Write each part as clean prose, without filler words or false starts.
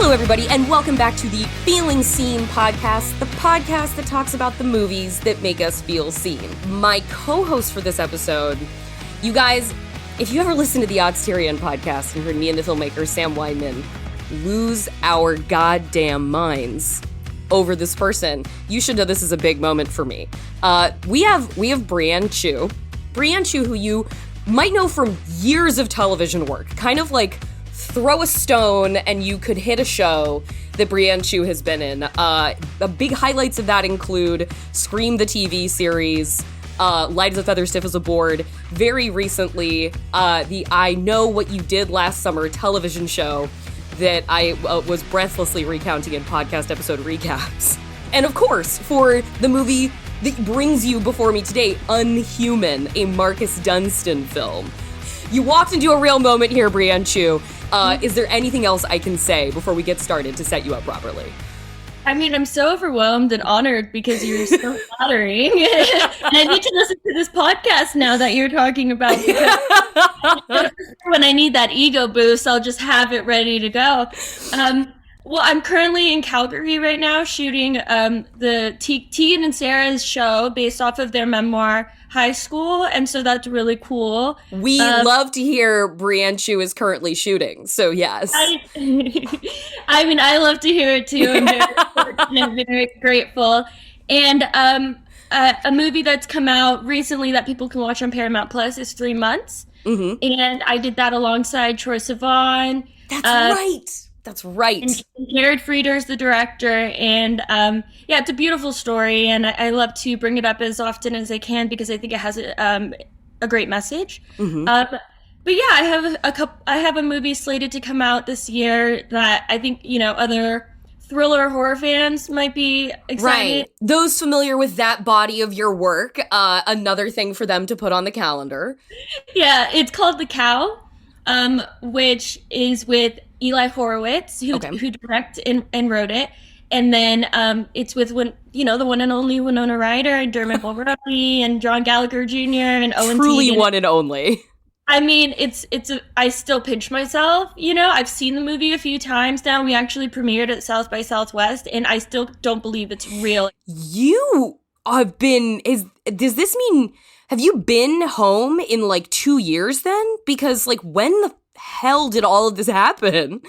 Hello, everybody, and welcome back to the Feeling Seen podcast, the podcast that talks about the movies that make us feel seen. My co-host for this episode, you guys, if you ever listen to the Oxterian podcast and heard me and the filmmaker Sam Weidman lose our goddamn minds over this person, you should know this is a big moment for me. We have Brianne Tju. Brianne Tju, who you might know from years of television work, kind of like throw a stone and you could hit a show that Brianne Tju has been in. The big highlights of that include Scream the TV series, Light as a Feather, Stiff as a Board. Very recently, the I Know What You Did Last Summer television show that I was breathlessly recounting in podcast episode recaps. And of course, for the movie that brings you before me today, Unhuman, a Marcus Dunstan film. You walked into a real moment here, Brianne Tju. Is there anything else I can say before we get started to set you up properly? I mean, I'm so overwhelmed and honored because you're so flattering. And I need to listen to this podcast now that you're talking about, because when I need that ego boost, I'll just have it ready to go. Well, I'm currently in Calgary right now shooting the Tegan and Sarah's show based off of their memoir, High School, and so that's really cool. We love to hear Brianne Tju is currently shooting, so yes. I mean, I love to hear it too. I'm very fortunate, very grateful. And a movie that's come out recently that people can watch on Paramount Plus is 3 Months. Mm-hmm. And I did that alongside Troye Sivan. That's right. And Jared Frieder's the director, and yeah, it's a beautiful story, and I love to bring it up as often as I can because I think it has a great message. Mm-hmm. But yeah, I have a movie slated to come out this year that I think other thriller horror fans might be excited. Right, those familiar with that body of your work, another thing for them to put on the calendar. Yeah, it's called The Cow, which is with Eli Horowitz, who directed and wrote it. And then it's with the one and only Winona Ryder and Dermot Mulroney and John Gallagher Jr. and Owen Truly Teagan. One and only. I mean, I still pinch myself. I've seen the movie a few times now. We actually premiered at South by Southwest, and I still don't believe it's real. You have been, does this mean, have you been home in like 2 years then? Because like when the hell did all of this happen?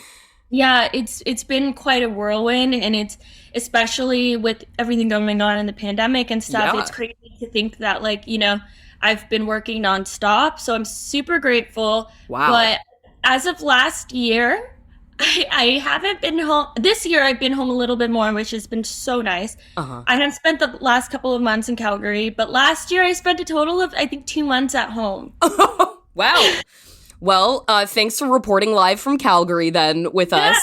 Yeah, it's been quite a whirlwind, and it's especially with everything going on in the pandemic and stuff. Yeah. It's crazy to think that I've been working nonstop, so I'm super grateful. Wow. But as of last year, I haven't been home. This year I've been home a little bit more, which has been so nice. Uh-huh. I have spent the last couple of months in Calgary, but last year I spent a total of, I think, 2 months at home. Wow. Well, thanks for reporting live from Calgary then with us,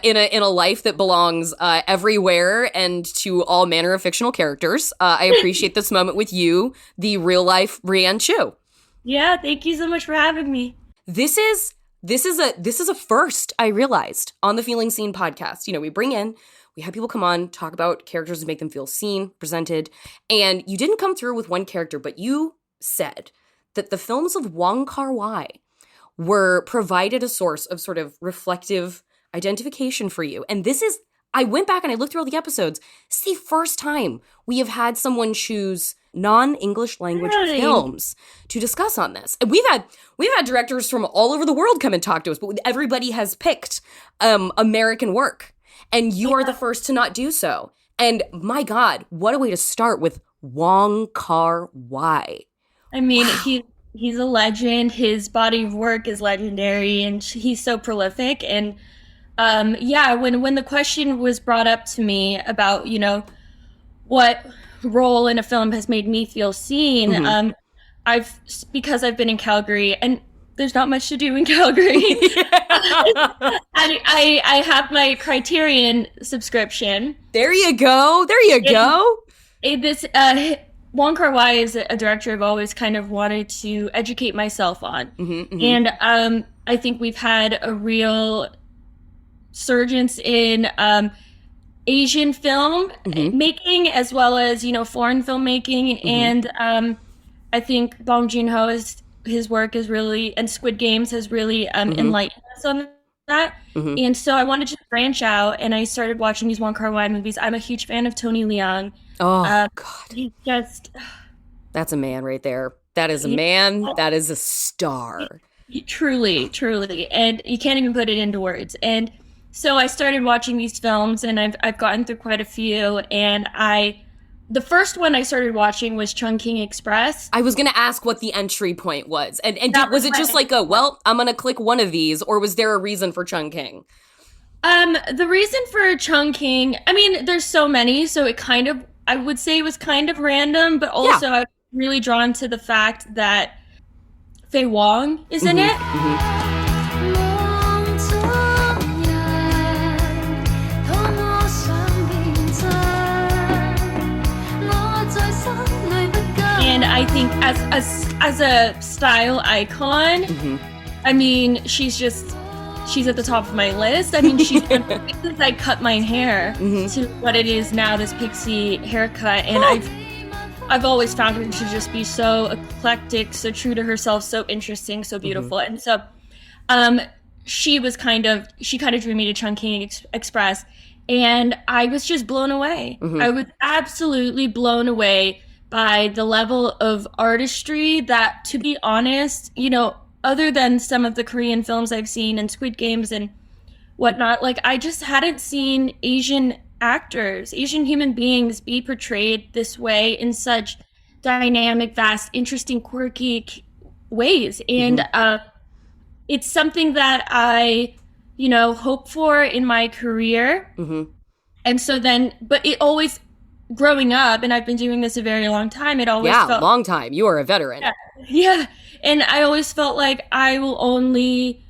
in a life that belongs everywhere and to all manner of fictional characters. I appreciate this moment with you, the real life Brianne Tju. Yeah, thank you so much for having me. This is a first, I realized, on the Feeling Seen podcast. We have people come on, talk about characters that make them feel seen, presented, and you didn't come through with one character, but you said that the films of Wong Kar-wai were provided a source of sort of reflective identification for you. And I went back and I looked through all the episodes. It's the first time we have had someone choose non-English language films to discuss on this. And we've had directors from all over the world come and talk to us, but everybody has picked American work. And you are the first to not do so. And my God, what a way to start with Wong Kar-wai. I mean, wow. He's a legend. His body of work is legendary, and he's so prolific. And when the question was brought up to me about, what role in a film has made me feel seen, mm-hmm. Because I've been in Calgary, and there's not much to do in Calgary. I have my Criterion subscription. There you go. Wong Kar-wai is a director I've always kind of wanted to educate myself on. Mm-hmm, mm-hmm. And I think we've had a real surgence in Asian film making, as well as, foreign filmmaking. Mm-hmm. And I think Bong Joon-ho his work is really, and Squid Games has really enlightened us on that. And so I wanted to branch out, and I started watching these Wong Kar-wai movies. I'm a huge fan of Tony Leung. Oh, God. He just... That's a man right there. That is a man. That is a star. Truly, truly. And you can't even put it into words. And so I started watching these films, and I've gotten through quite a few. And the first one I started watching was Chungking Express. I was going to ask what the entry point was. And was it just like I'm going to click one of these, or was there a reason for Chungking? The reason for Chungking, I mean, there's so many, so I would say it was kind of random, but also I was really drawn to the fact that Faye Wong is in it. And I think as a style icon, I mean, she's at the top of my list. I mean, she's since I cut my hair to what it is now, this pixie haircut, and I've always found her to just be so eclectic, so true to herself, so interesting, so beautiful. And so she kind of drew me to Chungking Express, and I was just blown away. I was absolutely blown away by the level of artistry that, to be honest, you know, other than some of the Korean films I've seen and Squid Games and whatnot, like, I just hadn't seen Asian actors, Asian human beings be portrayed this way in such dynamic, vast, interesting, quirky ways. And it's something that I, you know, hope for in my career. And so then, but it always, growing up, and I've been doing this a very long time, it always felt... long time. You are a veteran. Yeah. And I always felt like I will only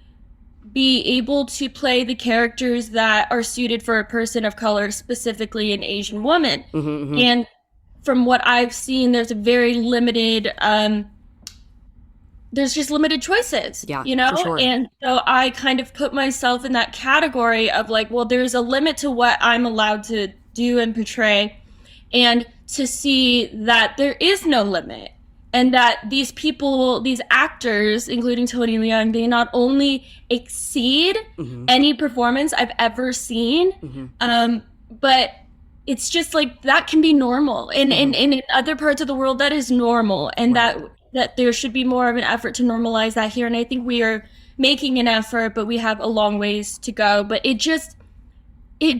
be able to play the characters that are suited for a person of color, specifically an Asian woman. And from what I've seen, there's a very limited, there's just limited choices, you know? For sure. And so I kind of put myself in that category of like, well, there's a limit to what I'm allowed to do and portray. And to see that there is no limit. And that these people, these actors, including Tony Leung, they not only exceed any performance I've ever seen, but it's just like that can be normal. And in other parts of the world, that is normal. And that there should be more of an effort to normalize that here. And I think we are making an effort, but we have a long ways to go. But it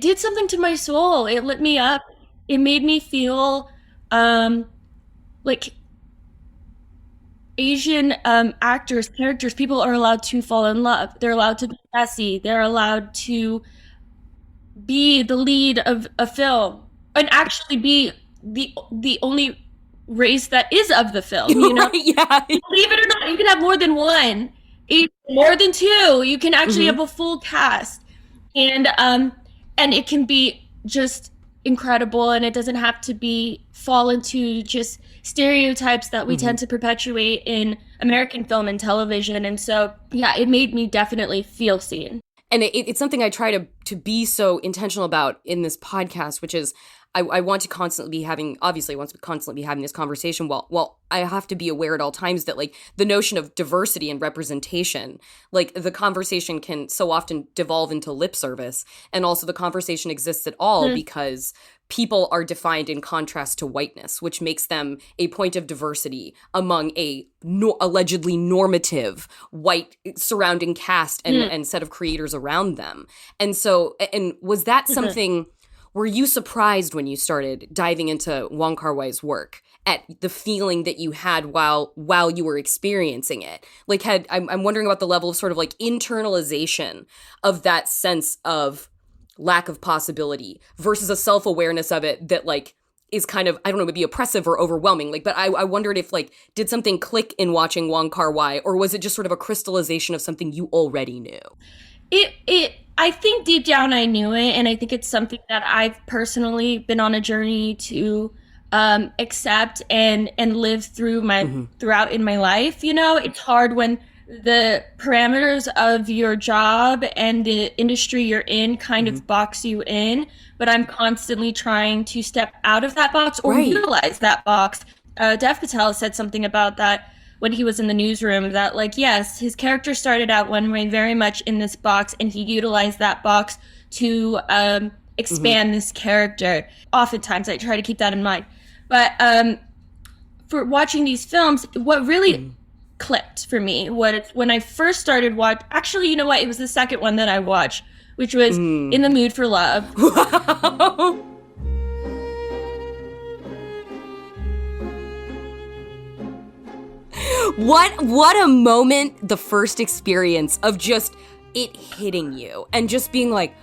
did something to my soul. It lit me up. It made me feel like Asian actors, characters, people are allowed to fall in love. They're allowed to be messy. They're allowed to be the lead of a film and actually be the only race that is of the film. You know, believe it or not, you can have more than one, more than two. You can actually have a full cast, and it can be just incredible, and it doesn't have to fall into just stereotypes that we tend to perpetuate in American film and television. And so, yeah, it made me definitely feel seen. And it's something I try to be so intentional about in this podcast, which is I want to constantly be having this conversation. Well, I have to be aware at all times that, like, the notion of diversity and representation, like, the conversation can so often devolve into lip service. And also the conversation exists at all because people are defined in contrast to whiteness, which makes them a point of diversity among a allegedly normative white surrounding cast and set of creators around them. And so, and was that something... Were you surprised when you started diving into Wong Kar-wai's work at the feeling that you had while you were experiencing it? Like, I'm wondering about the level of sort of like internalization of that sense of lack of possibility versus a self-awareness of it that, like, is kind of, I don't know, maybe oppressive or overwhelming. Like, but I wondered if, like, did something click in watching Wong Kar-wai, or was it just sort of a crystallization of something you already knew? I think deep down I knew it, and I think it's something that I've personally been on a journey to accept and live through throughout in my life. You know, it's hard when the parameters of your job and the industry you're in kind of box you in, but I'm constantly trying to step out of that box or utilize that box. Dev Patel said something about that when he was in the newsroom, that like, yes, his character started out one way, very much in this box, and he utilized that box to expand this character. Oftentimes I try to keep that in mind. But for watching these films, what really clicked for me when I first started actually, you know what, it was the second one that I watched, which was In the Mood for Love. Wow. What a moment, the first experience of just it hitting you and just being like,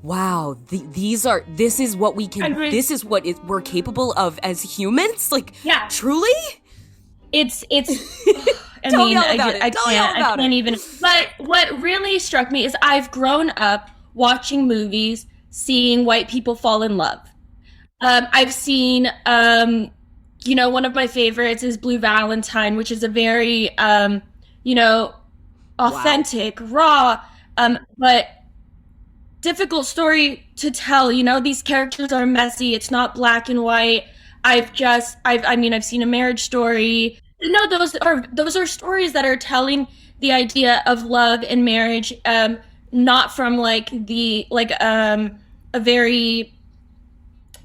wow, this is what we can, this is what we're capable of as humans? Like, yeah, truly? It's I can't even. But what really struck me is I've grown up watching movies, seeing white people fall in love. I've seen, one of my favorites is Blue Valentine, which is a very, authentic, raw, but difficult story to tell. These characters are messy. It's not black and white. I've seen A Marriage Story. No, those are stories that are telling the idea of love and marriage, not from a very,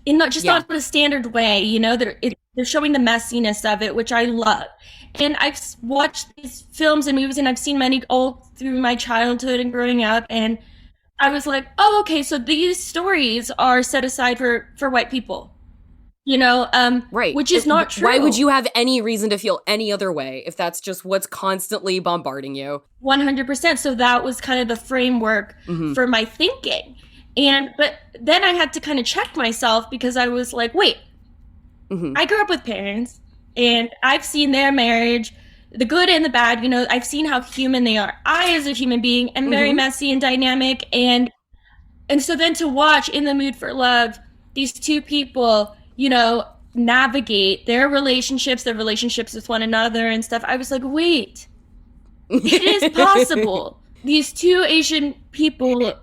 not a standard way. They're showing the messiness of it, which I love. And I've watched these films and movies, and I've seen many all through my childhood and growing up, and I was like, oh, okay, so these stories are set aside for white people. Right. Which is not true. Why would you have any reason to feel any other way if that's just what's constantly bombarding you? 100%. So that was kind of the framework for my thinking. But then I had to kind of check myself, because I was like, wait, I grew up with parents, and I've seen their marriage, the good and the bad. I've seen how human they are. I, as a human being, am very messy and dynamic. And so then to watch In the Mood for Love, these two people, navigate their relationships with one another and stuff. I was like, wait, it is possible. These two Asian people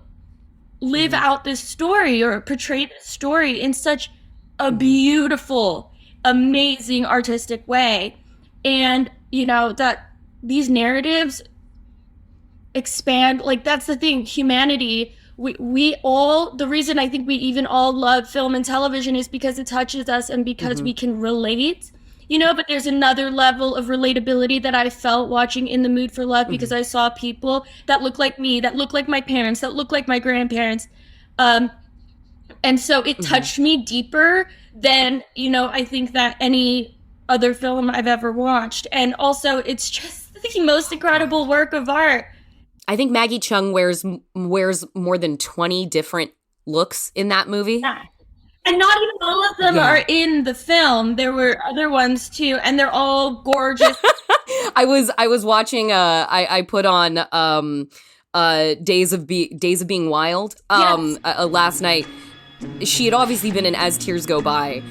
live out this story, or portray this story in such a beautiful, amazing, artistic way. And, that these narratives expand, that's the thing, humanity. We all, the reason I think we even all love film and television is because it touches us and because we can relate, but there's another level of relatability that I felt watching In the Mood for Love, because I saw people that look like me, that look like my parents, that look like my grandparents. And so it touched me deeper than, I think that any other film I've ever watched. And also it's just the most incredible work of art. I think Maggie Cheung wears more than 20 different looks in that movie. Yeah. And not even all of them are in the film. There were other ones too, and they're all gorgeous. I was watching I put on Days of Being Wild last night. She had obviously been in As Tears Go By,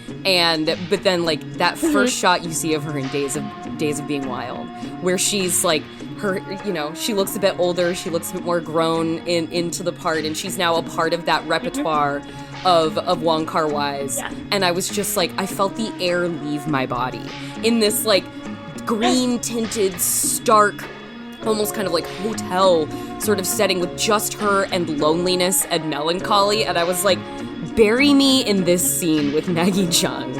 but then that first shot you see of her in Days of Being Wild, where she's she looks a bit older, she looks a bit more grown into the part, and she's now a part of that repertoire of Wong Kar-wai's. Yeah. And I was just I felt the air leave my body in this green tinted, stark, almost kind of hotel sort of setting with just her and loneliness and melancholy. And I was like, bury me in this scene with Maggie Cheung.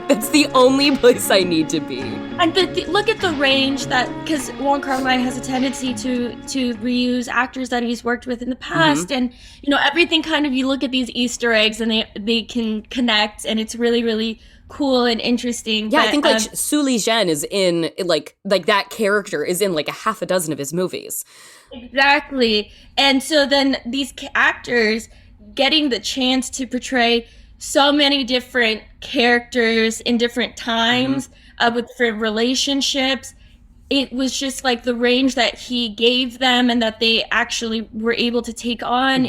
That's the only place I need to be. And look at the range because Wong Kar-wai has a tendency to reuse actors that he's worked with in the past. And, everything kind of, you look at these Easter eggs and they can connect, and it's really, really cool and interesting. Yeah, but, I think Su Li Zhen is in, that character is in a half a dozen of his movies. Exactly. And so then these actors getting the chance to portray so many different characters in different times with different relationships. It was just the range that he gave them and that they actually were able to take on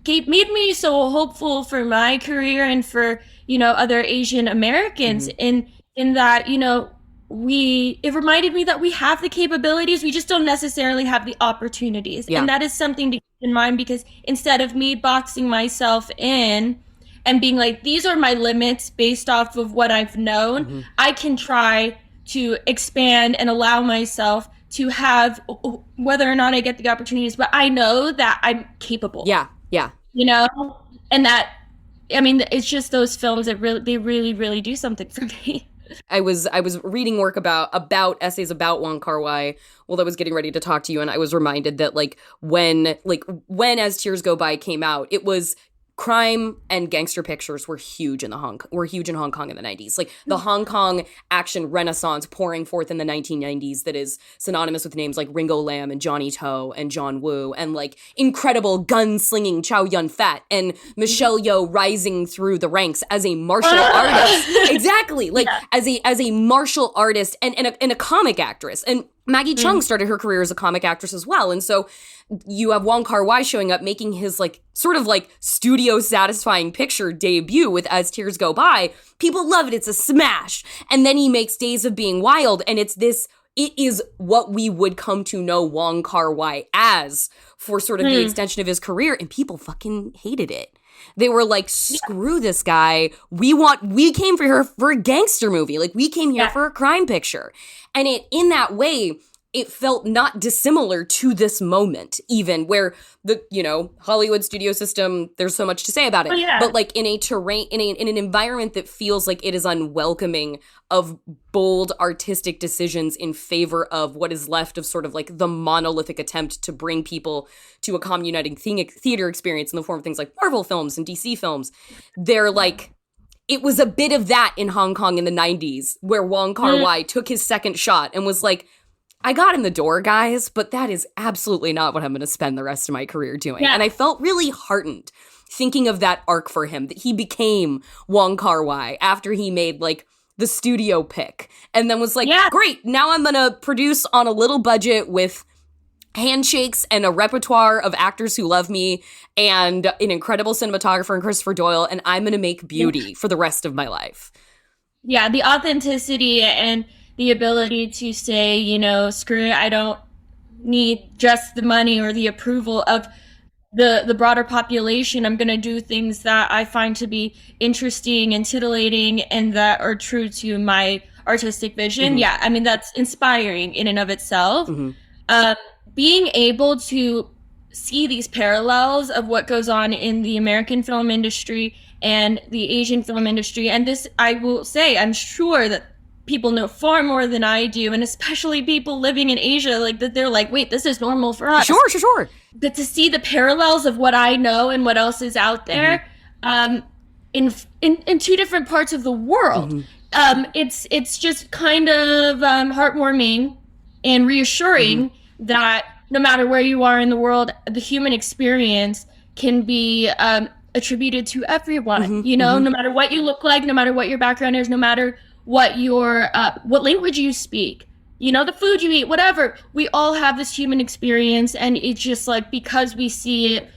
made me so hopeful for my career and for, other Asian Americans in that, it reminded me that we have the capabilities, we just don't necessarily have the opportunities. Yeah. And that is something to keep in mind, because instead of me boxing myself in and being like, these are my limits based off of what I've known. I can try to expand and allow myself to have, whether or not I get the opportunities, but I know that I'm capable. Yeah. And that, I mean, it's just those films that really do something for me. I was reading work about essays about Wong Kar-wai while I was getting ready to talk to you, and I was reminded that when As Tears Go By came out, it was crime and gangster pictures were huge in Hong Kong in the 90s. Like the Hong Kong action renaissance pouring forth in the 1990s that is synonymous with names like Ringo Lam and Johnny To and John Woo, and like incredible gun-slinging Chow Yun-fat and Michelle Yeoh rising through the ranks as a martial artist. Exactly. Like as a martial artist and a comic actress. And Maggie Cheung started her career as a comic actress as well. And so you have Wong Kar-wai showing up, making his sort of studio satisfying picture debut with As Tears Go By. People love it. It's a smash. And then he makes Days of Being Wild. And it is what we would come to know Wong Kar-wai as for sort of the extension of his career. And people fucking hated it. They were like, screw this guy. We came for a gangster movie. Like, we came here for a crime picture. And in that way, it felt not dissimilar to this moment, even where the, Hollywood studio system, there's so much to say about it. But in a terrain, in an environment that feels like it is unwelcoming of bold artistic decisions in favor of what is left of sort of the monolithic attempt to bring people to a common uniting theater experience in the form of things like Marvel films and DC films, it was a bit of that in Hong Kong in the 90s, where Wong Kar-wai took his second shot and was like, I got in the door, guys, but that is absolutely not what I'm going to spend the rest of my career doing. And I felt really heartened thinking of that arc for him, that he became Wong Kar-wai after he made the studio pick and then was like, great, now I'm going to produce on a little budget with handshakes and a repertoire of actors who love me and an incredible cinematographer in Christopher Doyle, and I'm going to make beauty for the rest of my life. Yeah, the authenticity and the ability to say, screw it, I don't need just the money or the approval of the broader population. I'm going to do things that I find to be interesting and titillating and that are true to my artistic vision. Yeah, I mean, that's inspiring in and of itself. Being able to see these parallels of what goes on in the American film industry and the Asian film industry. And this, I will say, I'm sure that people know far more than I do, and especially people living in Asia, that they're like, wait, this is normal for us. Sure. But to see the parallels of what I know and what else is out there in two different parts of the world, it's just kind of heartwarming and reassuring that no matter where you are in the world, the human experience can be attributed to everyone. No matter what you look like, no matter what your background is, no matter what your what language you speak, the food you eat, whatever, we all have this human experience. And it's just because we see it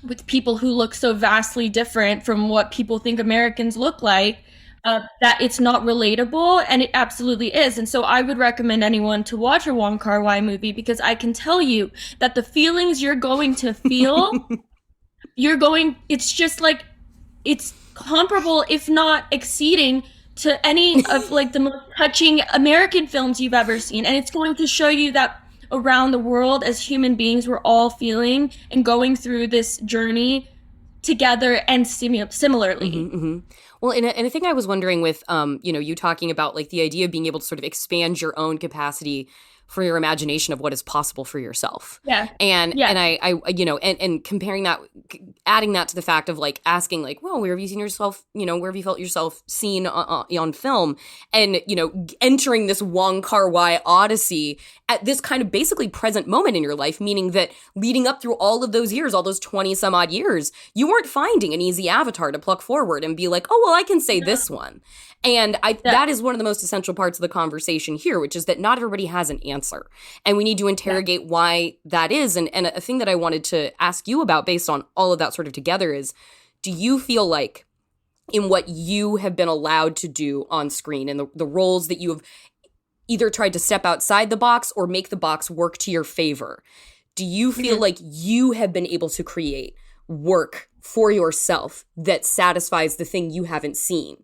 with people who look so vastly different from what people think Americans look like, that it's not relatable, and it absolutely is. And so I would recommend anyone to watch a Wong Kar-wai movie, because I can tell you that the feelings you're going to feel, it's just it's comparable, if not exceeding, to any of the most touching American films you've ever seen. And it's going to show you that around the world, as human beings, we're all feeling and going through this journey together and similarly. Well, and a thing I was wondering with, you talking about the idea of being able to sort of expand your own capacity for your imagination of what is possible for yourself. And I comparing that, adding that to the fact of asking well, where have you seen yourself, where have you felt yourself seen on film? And, entering this Wong Kar-wai odyssey at this kind of basically present moment in your life, meaning that leading up through all of those years, all those 20 some odd years, you weren't finding an easy avatar to pluck forward and be like, oh, well, I can say this one. And that is one of the most essential parts of the conversation here, which is that not everybody has an answer. And we need to interrogate why that is. And a thing that I wanted to ask you about based on all of that sort of together is, do you feel like in what you have been allowed to do on screen and the roles that you have either tried to step outside the box or make the box work to your favor, do you feel like you have been able to create work for yourself that satisfies the thing you haven't seen?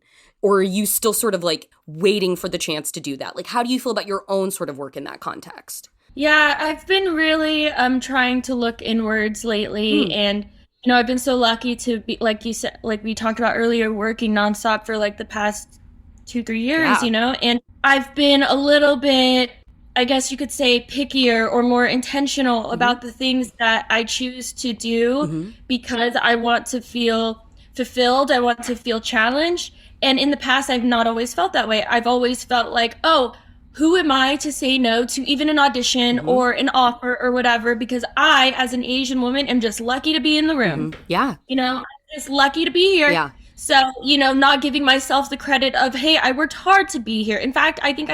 Or are you still sort of like waiting for the chance to do that? Like, how do you feel about your own sort of work in that context? Yeah, I've been really trying to look inwards lately, and I've been so lucky to be, like you said, like we talked about earlier, working nonstop for like the past 2-3 years, and I've been a little bit, I guess you could say, pickier or more intentional about the things that I choose to do because I want to feel fulfilled. I want to feel challenged. And in the past, I've not always felt that way. I've always felt like, oh, who am I to say no to even an audition or an offer or whatever? Because I, as an Asian woman, am just lucky to be in the room. Yeah. I'm just lucky to be here. Yeah. So, not giving myself the credit of, hey, I worked hard to be here. In fact, I think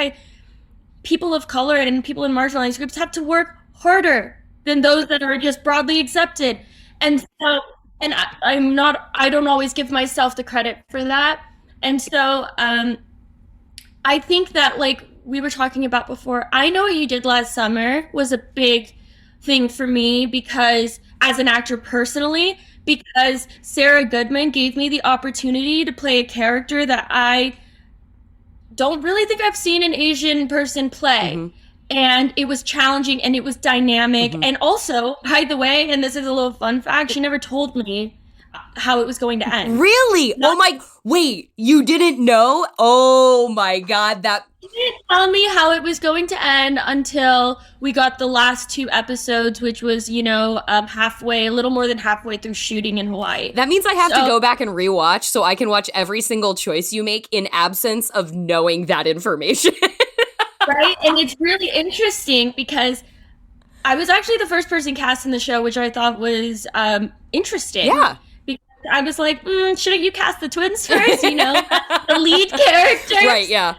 people of color and people in marginalized groups have to work harder than those that are just broadly accepted. And so, and I don't always give myself the credit for that. And so, I think that, like we were talking about before, I Know What You Did Last Summer was a big thing for me because, as an actor personally, because Sarah Goodman gave me the opportunity to play a character that I don't really think I've seen an Asian person play. And it was challenging and it was dynamic. And also, by the way, and this is a little fun fact, she never told me how it was going to end. Really? Wait, you didn't know? Oh my God, She didn't tell me how it was going to end until we got the last 2 episodes, which was, halfway, a little more than halfway through shooting in Hawaii. That means I have to go back and rewatch so I can watch every single choice you make in absence of knowing that information. Right? And it's really interesting because I was actually the first person cast in the show, which I thought was interesting. Yeah. I was like, shouldn't you cast the twins first? The lead characters. Right, yeah.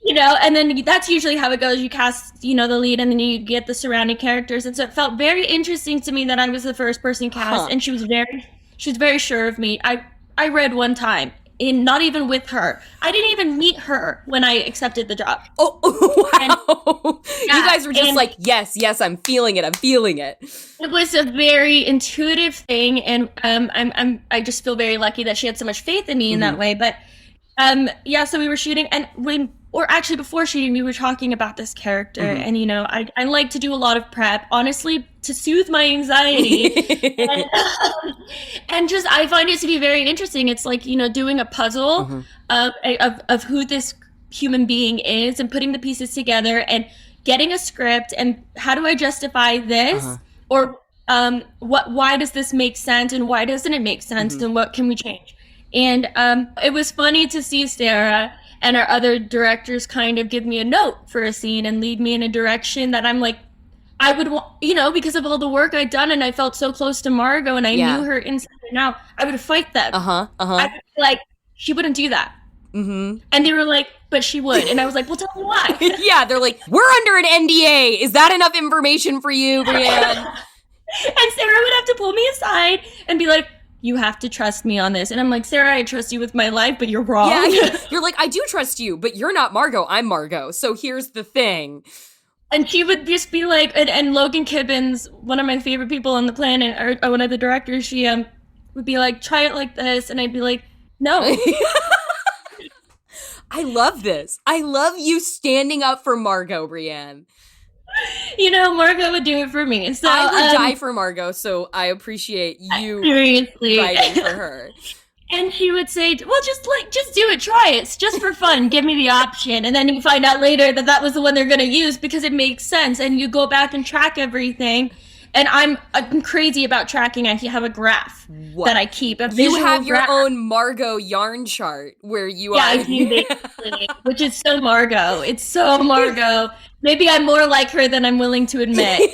And then that's usually how it goes. You cast, the lead and then you get the surrounding characters. And so it felt very interesting to me that I was the first person cast. And she was very sure of me. I read one time, not even with her. I didn't even meet her when I accepted the job. Oh, wow. You guys were just like, yes, I'm feeling it. It was a very intuitive thing, and I just feel very lucky that she had so much faith in me in that way. But so we were shooting, and before shooting, we were talking about this character, and I like to do a lot of prep, honestly, to soothe my anxiety, and just I find it to be very interesting. It's like doing a puzzle of who this human being is, and putting the pieces together, and getting a script, and how do I justify this, or why does this make sense, and why doesn't it make sense, and what can we change? And it was funny to see Sarah and our other directors kind of give me a note for a scene and lead me in a direction that I'm like, I would want, because of all the work I'd done, and I felt so close to Margot, and I knew her inside and out, I would fight them. I would be like, she wouldn't do that. And they were like, but she would. And I was like, well, tell me why. Yeah, they're like, we're under an NDA. Is that enough information for you, Brianne? And Sarah would have to pull me aside and be like, you have to trust me on this. And I'm like, Sarah, I trust you with my life, but you're wrong. Yeah, you're like, I do trust you, but you're not Margot. I'm Margot. So here's the thing. And she would just be like, and Logan Kibbins, one of my favorite people on the planet, or one of the directors, she would be like, try it like this. And I'd be like, no. I love this. I love you standing up for Margot, Brianne. Margot would do it for me. So I would die for Margot, so I appreciate you fighting for her. And she would say, well, just do it, try it. It's just for fun. Give me the option. And then you find out later that was the one they're going to use because it makes sense. And you go back and track everything. And I'm crazy about tracking. I have a graph that I keep. You have your own Margot yarn chart where you are. Yeah, I do, basically, which is so Margot. It's so Margot. Maybe I'm more like her than I'm willing to admit.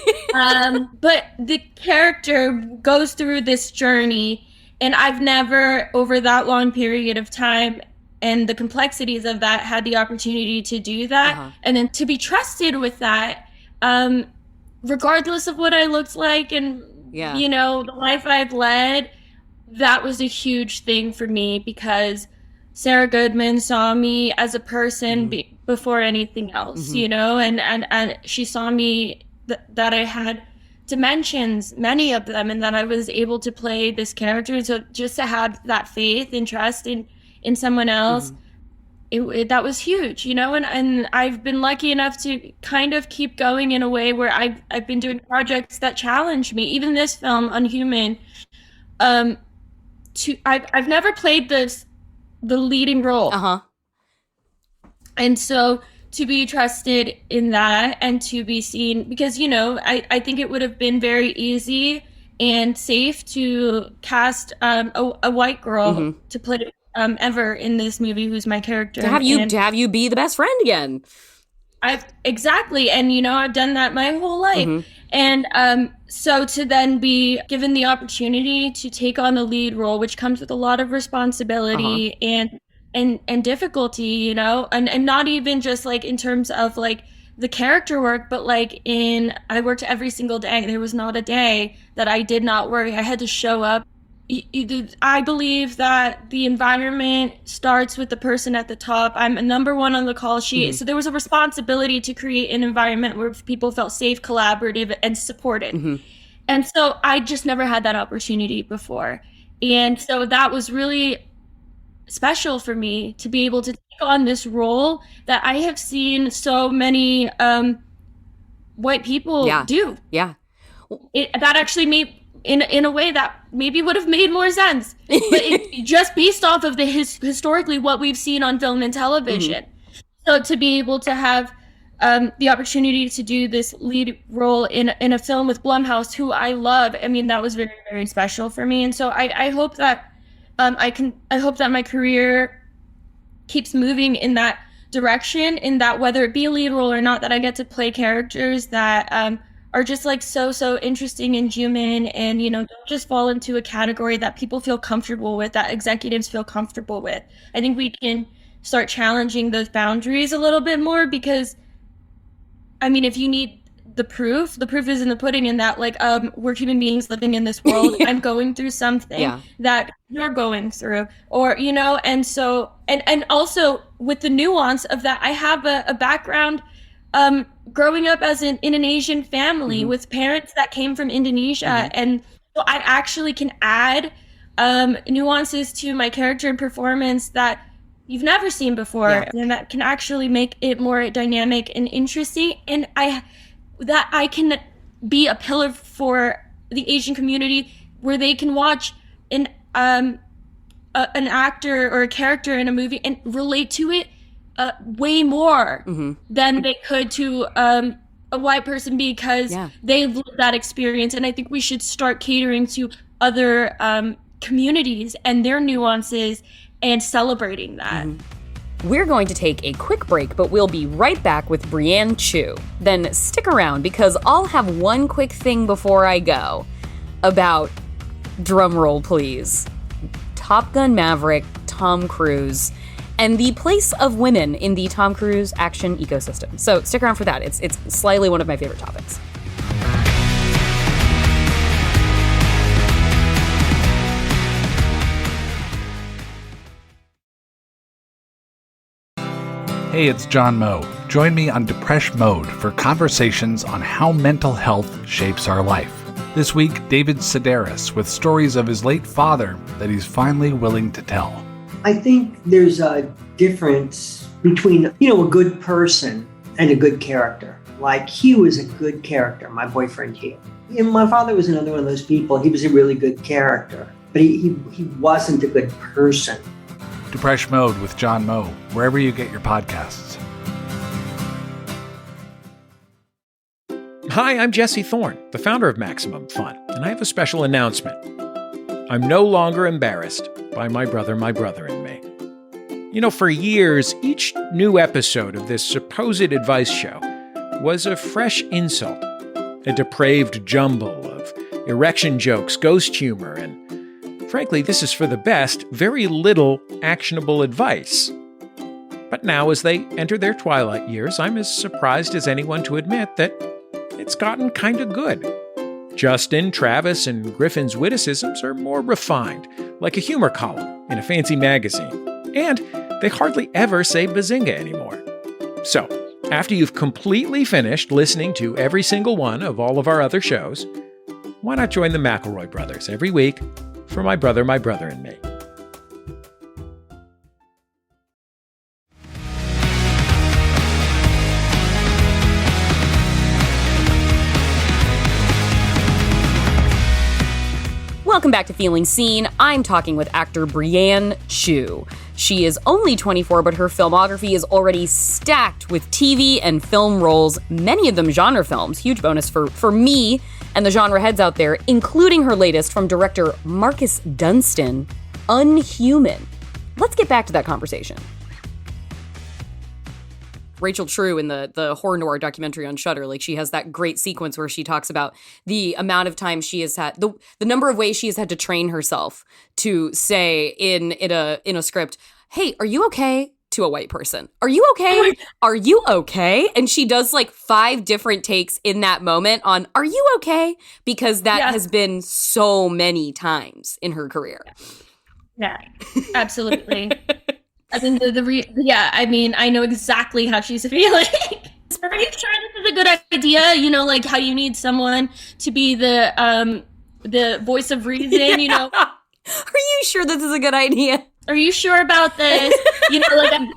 But the character goes through this journey, and I've never, over that long period of time, and the complexities of that, had the opportunity to do that. And then to be trusted with that, regardless of what I looked like and, the life I've led, that was a huge thing for me because Sarah Goodman saw me as a person before anything else, and she saw me that I had dimensions, many of them, and that I was able to play this character. So just to have that faith and trust in someone else, that was huge, you know. And I've been lucky enough to kind of keep going in a way where I've been doing projects that challenge me. Even this film, Unhuman, I've never played the leading role. And so to be trusted in that and to be seen, because, you know, I think it would have been very easy and safe to cast a white girl to play Ever in this movie, who's my character. To have you be the best friend again. Exactly. And, you know, I've done that my whole life. And so to then be given the opportunity to take on the lead role, which comes with a lot of responsibility and difficulty, you know, and not even just like in terms of like the character work, but like I worked every single day. There was not a day that I did not work. I had to show up. I believe that the environment starts with the person at the top. I'm a number one on the call sheet. So there was a responsibility to create an environment where people felt safe, collaborative, and supported. And so I just never had that opportunity before. And so that was really special for me to be able to take on this role that I have seen so many white people do. That actually made, in a way that maybe would have made more sense, but it just based off of the historically what we've seen on film and television. So to be able to have the opportunity to do this lead role in a film with Blumhouse, who I love, I mean, that was very, very special for me. And so I hope that I hope that my career keeps moving in that direction, in that whether it be a lead role or not, that I get to play characters that are just like so interesting and human, and, you know, don't just fall into a category that people feel comfortable with, that executives feel comfortable with. I think we can start challenging those boundaries a little bit more, because, I mean, if you need the proof is in the pudding, in that, like, we're human beings living in this world. I'm going through something that you're going through, or, you know, and so, and also with the nuance of that, I have a background growing up in an Asian family with parents that came from Indonesia. And so I actually can add nuances to my character and performance that you've never seen before, and that can actually make it more dynamic and interesting. And I can be a pillar for the Asian community, where they can watch an actor or a character in a movie and relate to it way more than they could to a white person, because they've lived that experience. And I think we should start catering to other communities and their nuances and celebrating that. We're going to take a quick break, but we'll be right back with Brianne Tju. Then stick around, because I'll have one quick thing before I go about, drumroll please, Top Gun Maverick, Tom Cruise, and the place of women in the Tom Cruise action ecosystem. So stick around for that. It's slightly one of my favorite topics. Hey, it's John Moe. Join me on Depresh Mode for conversations on how mental health shapes our life. This week, David Sedaris with stories of his late father that he's finally willing to tell. I think there's a difference between, a good person and a good character. Like, Hugh is a good character, my boyfriend Hugh. And my father was another one of those people. He was a really good character, but he wasn't a good person. Depresh Mode with John Moe, wherever you get your podcasts. Hi, I'm Jesse Thorne, the founder of Maximum Fun, and I have a special announcement. I'm no longer embarrassed by my brother and me. For years, each new episode of this supposed advice show was a fresh insult, a depraved jumble of erection jokes, ghost humor, and frankly, this is for the best, very little actionable advice. But now, as they enter their twilight years, I'm as surprised as anyone to admit that it's gotten kind of good. Justin, Travis, and Griffin's witticisms are more refined, like a humor column in a fancy magazine. And they hardly ever say bazinga anymore. So, After you've completely finished listening to every single one of all of our other shows, why not join the McElroy brothers every week for My Brother, and Me? Welcome back to Feeling Seen. I'm talking with actor Brianne Tju. She is only 24, but her filmography is already stacked with TV and film roles, many of them genre films. Huge bonus for me and the genre heads out there, including her latest from director Marcus Dunstan, Unhuman. Let's get back to that conversation. Rachel True in the horror noir documentary on Shudder, like she has that great sequence where she talks about the amount of time she has had, the number of ways she has had to train herself to say in a script, "Hey, are you okay?" to a white person. "Are you okay? Are you okay?" And she does like 5 different takes in that moment on "Are you okay?" because that has been so many times in her career. Yeah, absolutely. I mean, I mean, I know exactly how she's feeling. Are you sure this is a good idea? You know, like how you need someone to be the voice of reason, you know? Are you sure this is a good idea? Are you sure about this? You know, like I've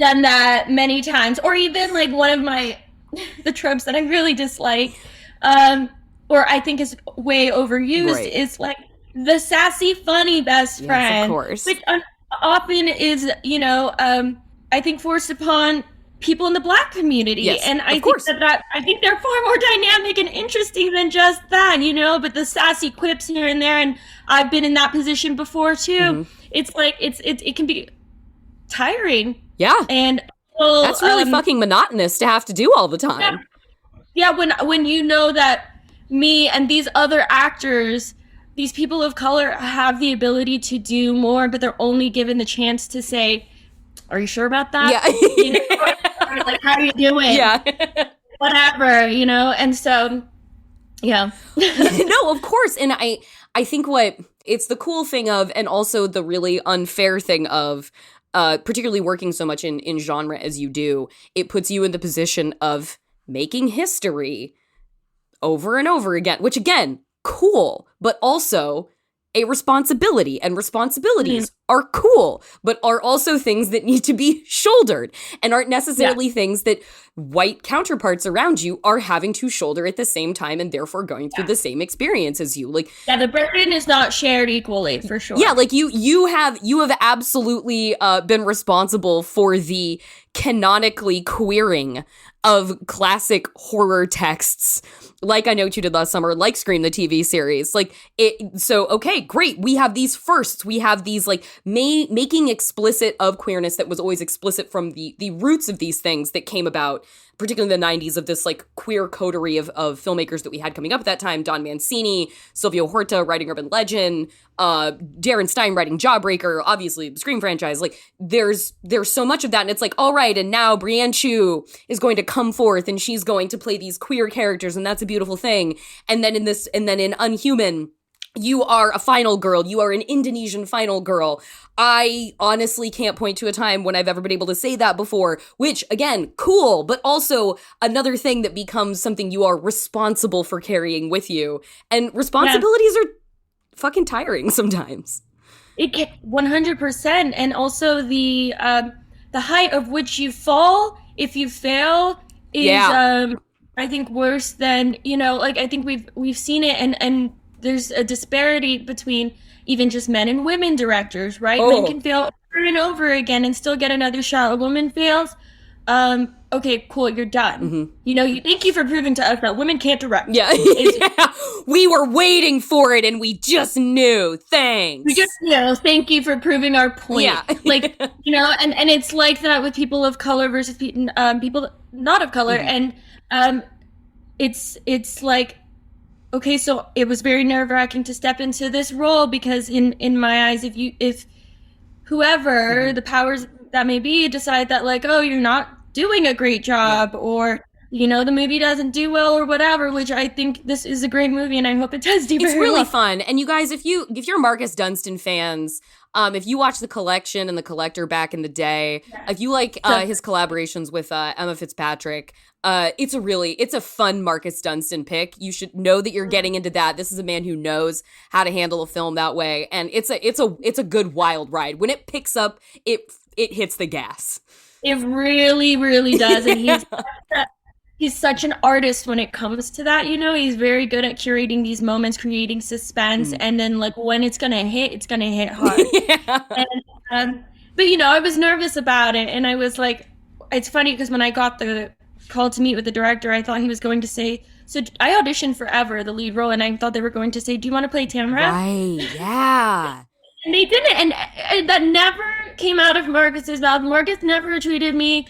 done that many times. Or even like one of the tropes that I really dislike, or I think is way overused, is like the sassy, funny best friend. Yes, of course. Which often is, you know, I think forced upon people in the Black community. Yes, and I think I think they're far more dynamic and interesting than just that, you know, but the sassy quips here and there, and I've been in that position before too. Mm-hmm. It's like, it can be tiring. Yeah. And that's really fucking monotonous to have to do all the time. Yeah, when you know that me and these other actors, these people of color have the ability to do more, but they're only given the chance to say, "Are you sure about that?" Yeah. You know, or like, "How are you doing?" Yeah. Whatever, you know? And so, yeah. No, of course. And I think it's the cool thing of, and also the really unfair thing of, particularly working so much in genre as you do, it puts you in the position of making history over and over again, which again, cool, but also a responsibility, and responsibilities are cool, but are also things that need to be shouldered and aren't necessarily things that white counterparts around you are having to shoulder at the same time and therefore going through the same experience as you. Like, the burden is not shared equally, for sure. Yeah, like you have absolutely been responsible for the canonically queering of classic horror texts, like I Know What You Did Last Summer, like Scream the TV series. Like it. So okay, great. We have these firsts. We have these like making explicit of queerness that was always explicit from the roots of these things that came about, particularly in the 90s, of this like queer coterie of filmmakers that we had coming up at that time. Don Mancini, Silvio Horta writing Urban Legend, Darren Stein writing Jawbreaker, obviously the Scream franchise. Like there's so much of that, and it's like, all right, and now Brianne Tju is going to come forth and she's going to play these queer characters, and that's a beautiful thing. And then in Unhuman, you are a final girl. You are an Indonesian final girl. I honestly can't point to a time when I've ever been able to say that before, which, again, cool, but also another thing that becomes something you are responsible for carrying with you. And responsibilities are fucking tiring sometimes. It can 100%. And also the height of which you fall if you fail is, I think, worse than, you know, like, I think we've seen it, and there's a disparity between even just men and women directors, right? Men can fail over and over again and still get another shot. A woman fails, okay, cool, you're done. Mm-hmm. You know, thank you for proving to us that women can't direct. Yeah. We were waiting for it and we just knew. Thanks. We just knew. Thank you for proving our point. Yeah. Like, you know, and it's like that with people of color versus people not of color. Mm-hmm. And it's like, okay, so it was very nerve-wracking to step into this role because in my eyes, if whoever the powers that may be decide that, like, oh, you're not doing a great job, or the movie doesn't do well or whatever, which I think this is a great movie and I hope it does do very well. It's really fun. And you guys, if you're Marcus Dunstan fans, if you watch The Collection and The Collector back in the day, if you like his collaborations with Emma Fitzpatrick, it's a fun Marcus Dunstan pick. You should know that you're getting into that. This is a man who knows how to handle a film that way, and it's a good wild ride. When it picks up, it hits the gas. It really, really does, and he's such an artist when it comes to that. He's very good at curating these moments, creating suspense, and then like when it's gonna hit hard. Yeah. And, but I was nervous about it, and I was like, it's funny because when I got the call to meet with the director, I thought he was going to say, so I auditioned for Ever, the lead role, and I thought they were going to say, do you want to play Tamara? Right, yeah. And they didn't, and that never came out of Marcus's mouth. Marcus never treated me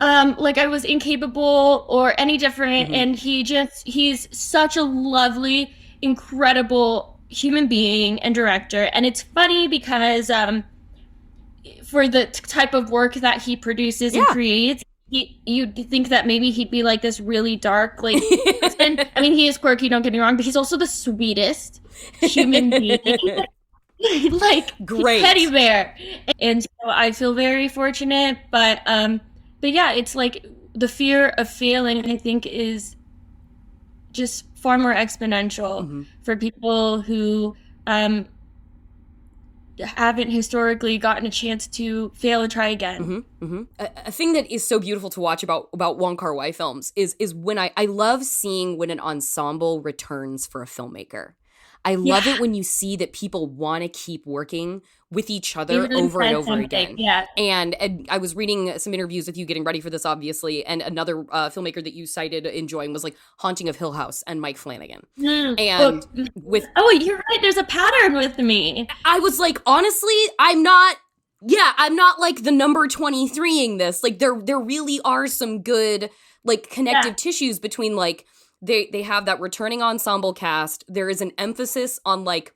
like I was incapable or any different, and he's such a lovely, incredible human being and director. And it's funny because for the type of work that he produces and creates, you'd think that maybe he'd be like this really dark, like, and I mean, he is quirky, don't get me wrong, but he's also the sweetest human being. Like, great teddy bear. And so I feel very fortunate, but yeah, it's like the fear of failing, I think, is just far more exponential for people who haven't historically gotten a chance to fail and try again. A thing that is so beautiful to watch about Wong Kar-wai films is when I love seeing when an ensemble returns for a filmmaker. I love it when you see that people want to keep working with each other over and over again. Yeah. And I was reading some interviews with you getting ready for this, obviously, and another filmmaker that you cited enjoying was like Haunting of Hill House and Mike Flanagan. And you're right. There's a pattern with me. I was like, honestly, I'm not like the number 23ing this. Like there really are some good like connective tissues between like, they have that returning ensemble cast. There is an emphasis on like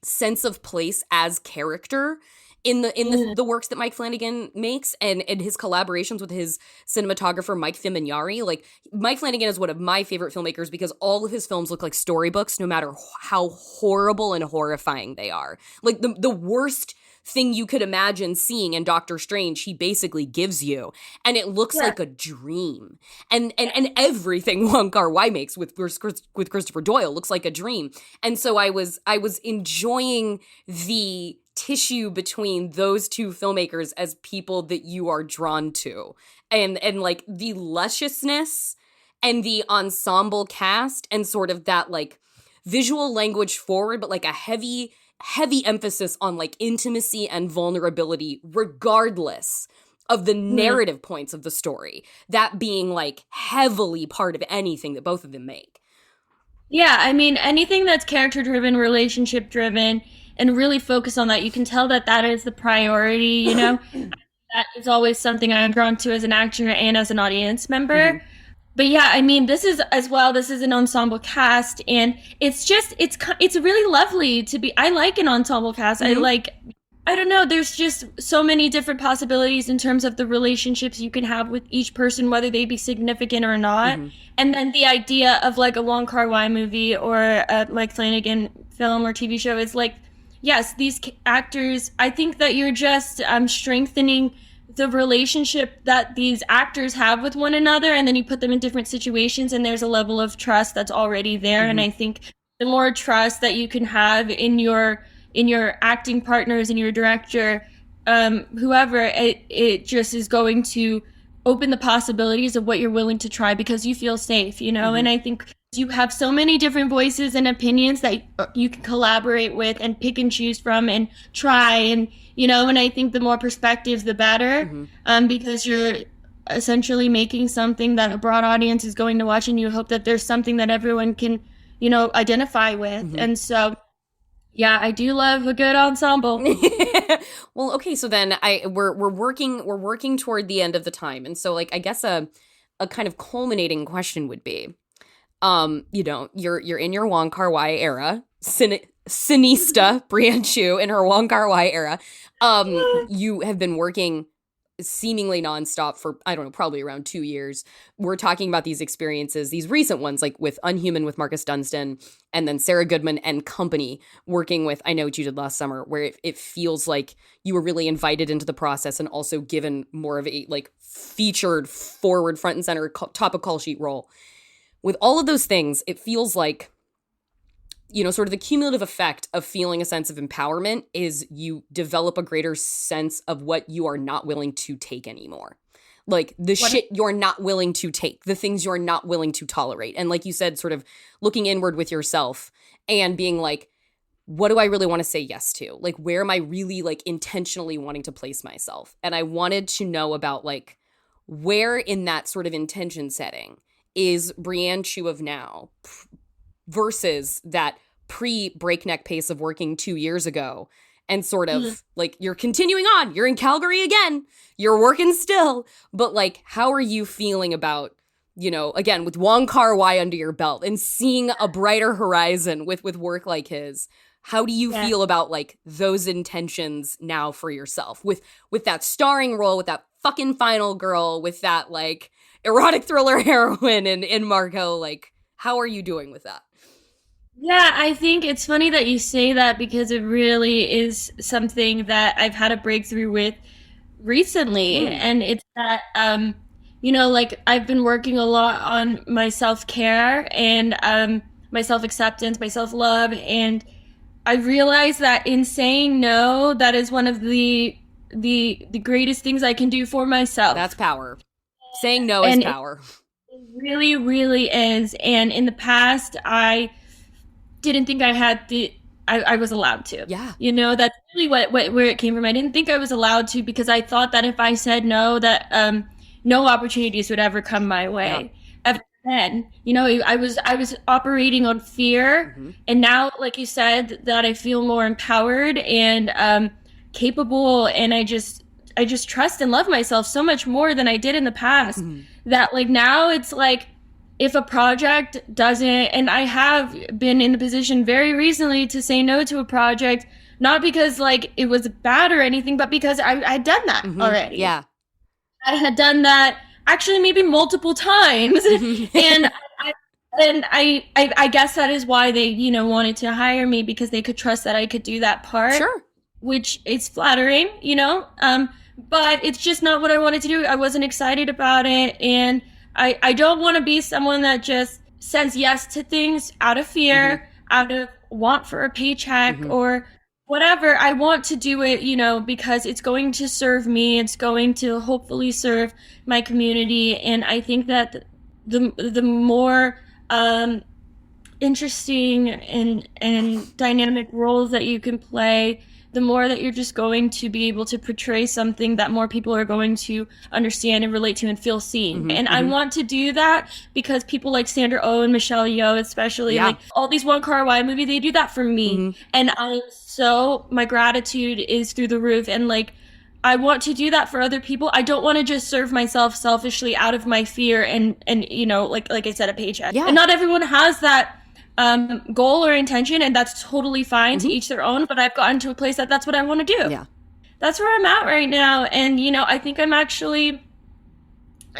sense of place as character in the works that Mike Flanagan makes, and his collaborations with his cinematographer Mike Fimignari. Like Mike Flanagan is one of my favorite filmmakers because all of his films look like storybooks, no matter how horrible and horrifying they are. Like the worst thing you could imagine seeing in Doctor Strange, he basically gives you, and it looks like a dream. And everything Wong Kar-wai makes with Christopher Doyle looks like a dream. And so I was enjoying the tissue between those two filmmakers as people that you are drawn to, and like the lusciousness and the ensemble cast and sort of that like visual language forward, but like a heavy emphasis on like intimacy and vulnerability, regardless of the narrative points of the story, that being like heavily part of anything that both of them make. Yeah, I mean, anything that's character driven, relationship driven, and really focus on that, you can tell that is the priority, That is always something I'm drawn to as an actor and as an audience member. But yeah, I mean, this is an ensemble cast, and it's really lovely to be, I like an ensemble cast. I don't know, there's just so many different possibilities in terms of the relationships you can have with each person, whether they be significant or not. And then the idea of like a Wong Kar-wai movie or a Mike Flanagan film or TV show is like, yes, these actors, I think that you're just strengthening the relationship that these actors have with one another, and then you put them in different situations and there's a level of trust that's already there. And I think the more trust that you can have in your acting partners and your director, whoever, it just is going to open the possibilities of what you're willing to try because you feel safe, and I think you have so many different voices and opinions that you can collaborate with and pick and choose from and try, and and I think the more perspectives the better, because you're essentially making something that a broad audience is going to watch, and you hope that there's something that everyone can identify with. And so yeah, I do love a good ensemble. Well, okay, so then we're working toward the end of the time, and so like I guess a kind of culminating question would be, you're in your Wong Kar-wai era, cineasta Brianne Tju in her Wong Kar-wai era. You have been working seemingly nonstop for, I don't know, probably around 2 years. We're talking about these experiences, these recent ones, like with Unhuman with Marcus Dunstan, and then Sarah Goodman and company working with I Know What You Did Last Summer, where it feels like you were really invited into the process and also given more of a like featured forward front and center top of call sheet role. With all of those things, it feels like, you know, sort of the cumulative effect of feeling a sense of empowerment is you develop a greater sense of what you are not willing to take anymore. Like shit you're not willing to take, the things you're not willing to tolerate. And like you said, sort of looking inward with yourself and being like, what do I really want to say yes to? Like, where am I really like intentionally wanting to place myself? And I wanted to know about like, where in that sort of intention setting is Brianne Tju of now versus that pre-breakneck pace of working 2 years ago, and sort of like you're continuing on, you're in Calgary again, you're working still, but like how are you feeling about, you know, again with Wong Kar-wai under your belt and seeing a brighter horizon with work like his? How do you feel about like those intentions now for yourself with that starring role, with that fucking final girl, with that like erotic thriller heroine in Margot? Like, how are you doing with that? Yeah, I think it's funny that you say that because it really is something that I've had a breakthrough with recently. And it's that, you know, like I've been working a lot on my self-care and my self-acceptance, my self-love. And I realized that in saying no, that is one of the greatest things I can do for myself. That's power. Saying no is power. It really, really is. And in the past, I didn't think I had I was allowed to. Yeah. You know, that's really where it came from. I didn't think I was allowed to because I thought that if I said no, that no opportunities would ever come my way. Yeah. Then, you know, I was operating on fear, and now, like you said, that I feel more empowered and capable, and I just trust and love myself so much more than I did in the past. That like now it's like, if a project doesn't, and I have been in the position very recently to say no to a project, not because like it was bad or anything, but because I had done that already. Yeah. I had done that actually maybe multiple times. And I guess that is why they, you know, wanted to hire me, because they could trust that I could do that part. Sure. Which is flattering, you know, but it's just not what I wanted to do. I wasn't excited about it. And I don't want to be someone that just says yes to things out of fear, out of want for a paycheck or whatever. I want to do it, you know, because it's going to serve me. It's going to hopefully serve my community. And I think that the more interesting and dynamic roles that you can play, the more that you're just going to be able to portray something that more people are going to understand and relate to and feel seen. And I want to do that because people like Sandra Oh and Michelle Yeoh, especially, like all these Wong Kar-wai movies, they do that for me. And my gratitude is through the roof. And like, I want to do that for other people. I don't want to just serve myself selfishly out of my fear and you know, like I said, a paycheck. And not everyone has that goal or intention, and that's totally fine, to each their own, but I've gotten to a place that that's what I want to do. That's where I'm at right now. And you know, I think I'm actually,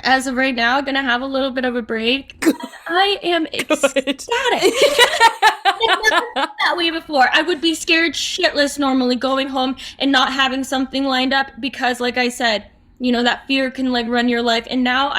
as of right now, gonna have a little bit of a break. I am ecstatic. I've never been that way before. I would be scared shitless normally going home and not having something lined up because, like I said, you know, that fear can like run your life. And now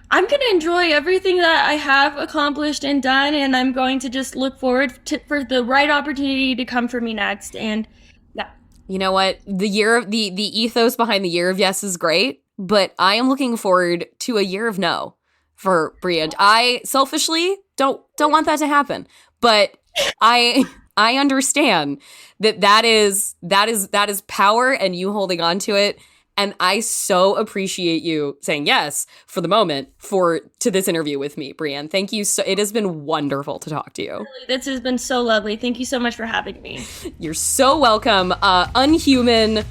I'm going to enjoy everything that I have accomplished and done, and I'm going to just look forward for the right opportunity to come for me next. And yeah. You know what? The ethos behind the year of yes is great, but I am looking forward to a year of no for Brianne. I selfishly don't want that to happen, but I understand that is power and you holding on to it. And I so appreciate you saying yes for the moment to this interview with me, Brianne. Thank you. It has been wonderful to talk to you. This has been so lovely. Thank you so much for having me. You're so welcome. Unhuman.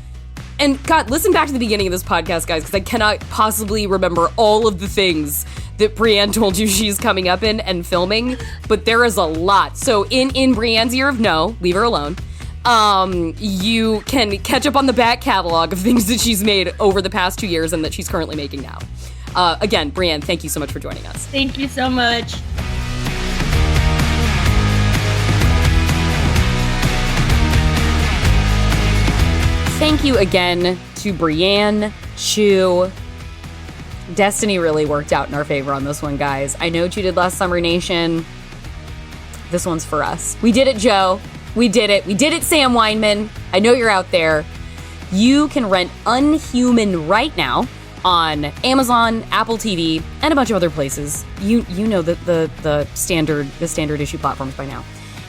And God, listen back to the beginning of this podcast, guys, because I cannot possibly remember all of the things that Brianne told you she's coming up in and filming, but there is a lot. So in Brianne's year of no, leave her alone. you can catch up on the back catalog of things that she's made over the past 2 years and that she's currently making now. Again, Brianne, thank you so much for joining us. Thank you so much. Thank you again to Brianne Tju. Destiny really worked out in our favor on this one, guys. I know what you did last Summer Nation. This one's for us. We did it, Joe. We did it. We did it, Sam Weinman. I know you're out there. You can rent Unhuman right now on Amazon, Apple TV, and a bunch of other places. You know the standard issue platforms by now.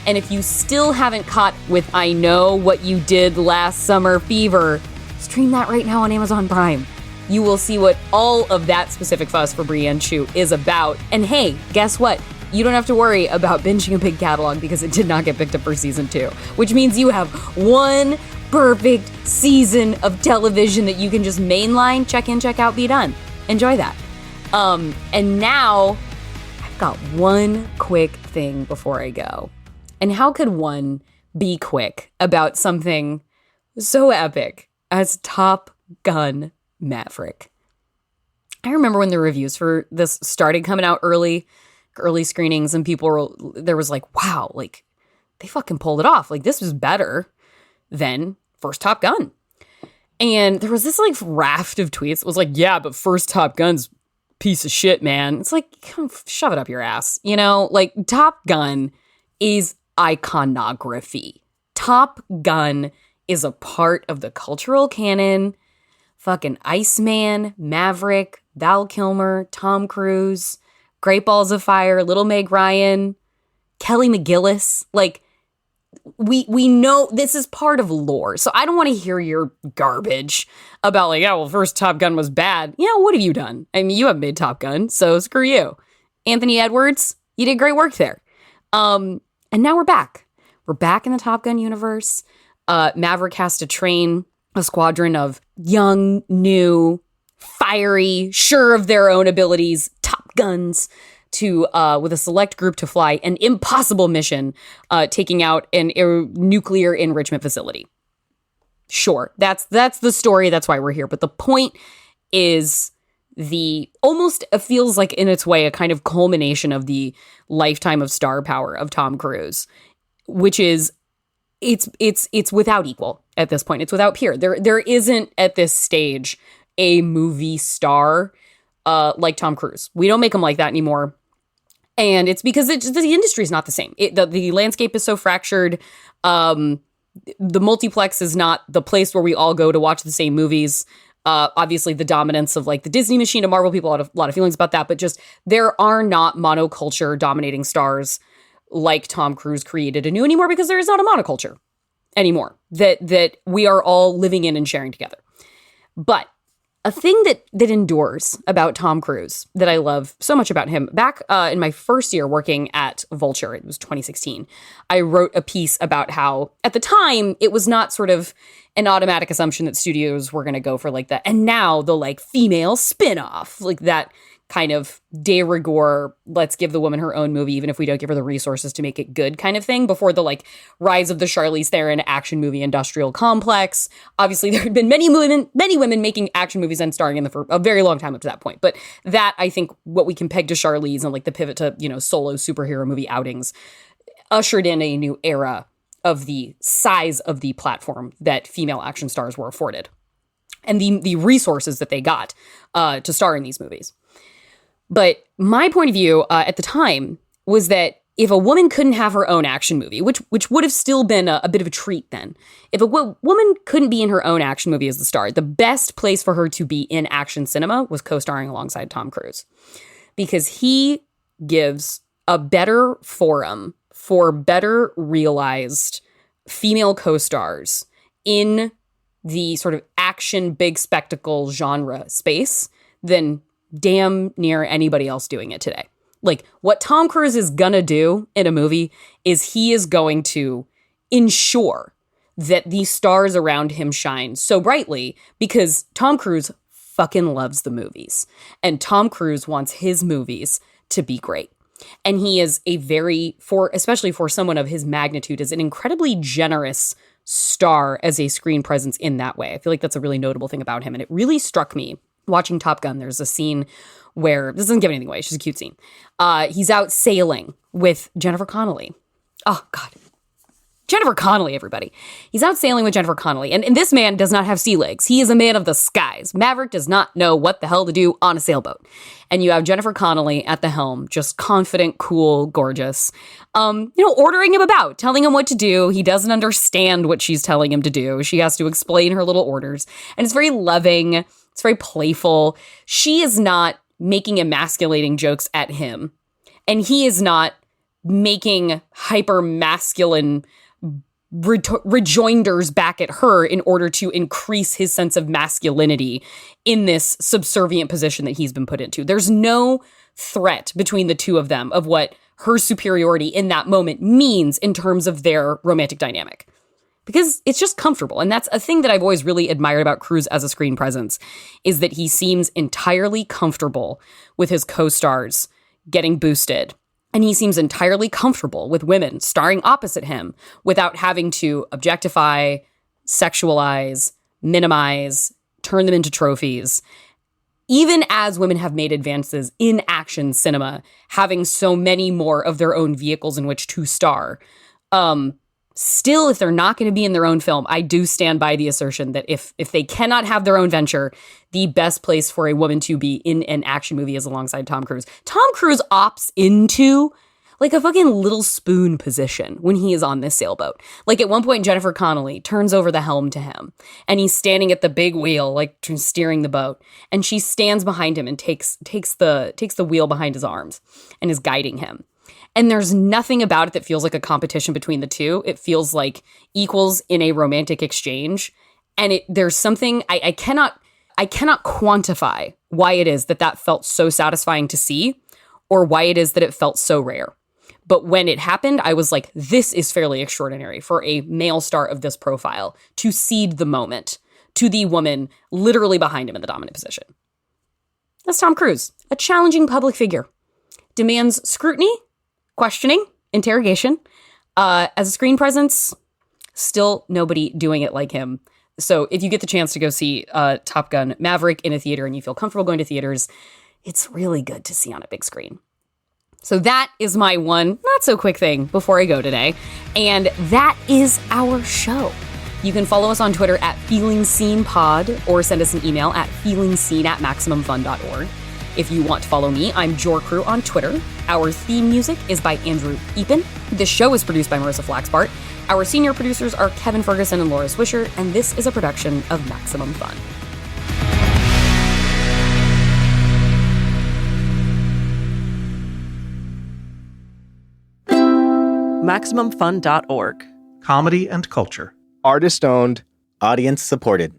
And if you still haven't caught with I Know What You Did Last Summer Fever, stream that right now on Amazon Prime. You will see what all of that specific fuss for Brianne Tju is about. And hey, guess what? You don't have to worry about binging a big catalog because it did not get picked up for season 2, which means you have one perfect season of television that you can just mainline, check in, check out, be done. Enjoy that. And now I've got one quick thing before I go. And how could one be quick about something so epic as Top Gun Maverick? I remember when the reviews for this started coming out early screenings, and there was like, wow, like they fucking pulled it off. Like this was better than first Top Gun. And there was this like raft of tweets. It was like, yeah, but first Top Gun's piece of shit, man. It's like, shove it up your ass. You know, like Top Gun is iconography. Top Gun is a part of the cultural canon. Fucking Iceman, Maverick, Val Kilmer, Tom Cruise, Great Balls of Fire, Little Meg Ryan, Kelly McGillis. Like, we know this is part of lore. So I don't want to hear your garbage about like, yeah, well, first Top Gun was bad. Yeah, what have you done? I mean, you haven't made Top Gun, so screw you. Anthony Edwards, you did great work there. And now we're back. We're back in the Top Gun universe. Maverick has to train a squadron of young, new, fiery, sure of their own abilities, Top Guns to with a select group to fly an impossible mission, taking out an nuclear enrichment facility. Sure, that's the story. That's why we're here. But the point is it feels like in its way a kind of culmination of the lifetime of star power of Tom Cruise, which is it's without equal at this point. It's without peer. There isn't at this stage a movie star like Tom Cruise. We don't make him like that anymore. And it's because the industry is not the same. The landscape is so fractured. The multiplex is not the place where we all go to watch the same movies. Obviously, the dominance of like the Disney machine of Marvel, people have a lot of feelings about that. But just there are not monoculture dominating stars like Tom Cruise created anew anymore because there is not a monoculture anymore that we are all living in and sharing together. But a thing that endures about Tom Cruise that I love so much about him, back in my first year working at Vulture, it was 2016, I wrote a piece about how at the time it was not sort of an automatic assumption that studios were going to go for like that. And now the like female spinoff, like that kind of de rigueur, let's give the woman her own movie, even if we don't give her the resources to make it good kind of thing, before the like rise of the Charlize Theron action movie industrial complex. Obviously, there had been many women making action movies and starring in them for a very long time up to that point. But that, I think, what we can peg to Charlize and like the pivot to, solo superhero movie outings ushered in a new era of the size of the platform that female action stars were afforded and the resources that they got to star in these movies. But my point of view at the time was that if a woman couldn't have her own action movie, which would have still been a bit of a treat then, if a woman couldn't be in her own action movie as the star, the best place for her to be in action cinema was co-starring alongside Tom Cruise. Because he gives a better forum for better realized female co-stars in the sort of action big spectacle genre space than damn near anybody else doing it today. Like, what Tom Cruise is gonna do in a movie is he is going to ensure that the stars around him shine so brightly because Tom Cruise fucking loves the movies. And Tom Cruise wants his movies to be great. And he is especially for someone of his magnitude, is an incredibly generous star as a screen presence in that way. I feel like that's a really notable thing about him. And it really struck me watching Top Gun. There's a scene where, this doesn't give anything away, it's just a cute scene. He's out sailing with Jennifer Connelly. Oh, God. Jennifer Connelly, everybody. He's out sailing with Jennifer Connelly. And this man does not have sea legs. He is a man of the skies. Maverick does not know what the hell to do on a sailboat. And you have Jennifer Connelly at the helm, just confident, cool, gorgeous, ordering him about, telling him what to do. He doesn't understand what she's telling him to do. She has to explain her little orders. And it's very loving. It's very playful. She is not making emasculating jokes at him. And he is not making hyper masculine rejoinders back at her in order to increase his sense of masculinity in this subservient position that he's been put into. There's no threat between the two of them of what her superiority in that moment means in terms of their romantic dynamic. Because it's just comfortable. And that's a thing that I've always really admired about Cruise as a screen presence, is that he seems entirely comfortable with his co-stars getting boosted. And he seems entirely comfortable with women starring opposite him without having to objectify, sexualize, minimize, turn them into trophies. Even as women have made advances in action cinema, having so many more of their own vehicles in which to star, still, if they're not going to be in their own film, I do stand by the assertion that if they cannot have their own venture, the best place for a woman to be in an action movie is alongside Tom Cruise. Tom Cruise opts into like a fucking little spoon position when he is on this sailboat. Like at one point, Jennifer Connelly turns over the helm to him and he's standing at the big wheel, like steering the boat. And she stands behind him and takes the wheel behind his arms and is guiding him. And there's nothing about it that feels like a competition between the two. It feels like equals in a romantic exchange. And there's something I cannot quantify why it is that felt so satisfying to see, or why it is that it felt so rare. But when it happened, I was like, this is fairly extraordinary for a male star of this profile to cede the moment to the woman literally behind him in the dominant position. That's Tom Cruise, a challenging public figure. Demands scrutiny, questioning, interrogation. As a screen presence, still nobody doing it like him. So if you get the chance to go see Top Gun Maverick in a theater and you feel comfortable going to theaters, it's really good to see on a big screen. So that is my one not so quick thing before I go today. And that is our show. You can follow us on Twitter at FeelingSeenPod or send us an email at feelingseen@maximumfun.org. If you want to follow me, I'm JorCrew on Twitter. Our theme music is by Andrew Epen. This show is produced by Marissa Flaxbart. Our senior producers are Kevin Ferguson and Laura Swisher, and this is a production of Maximum Fun. MaximumFun.org. Comedy and culture. Artist owned, audience supported.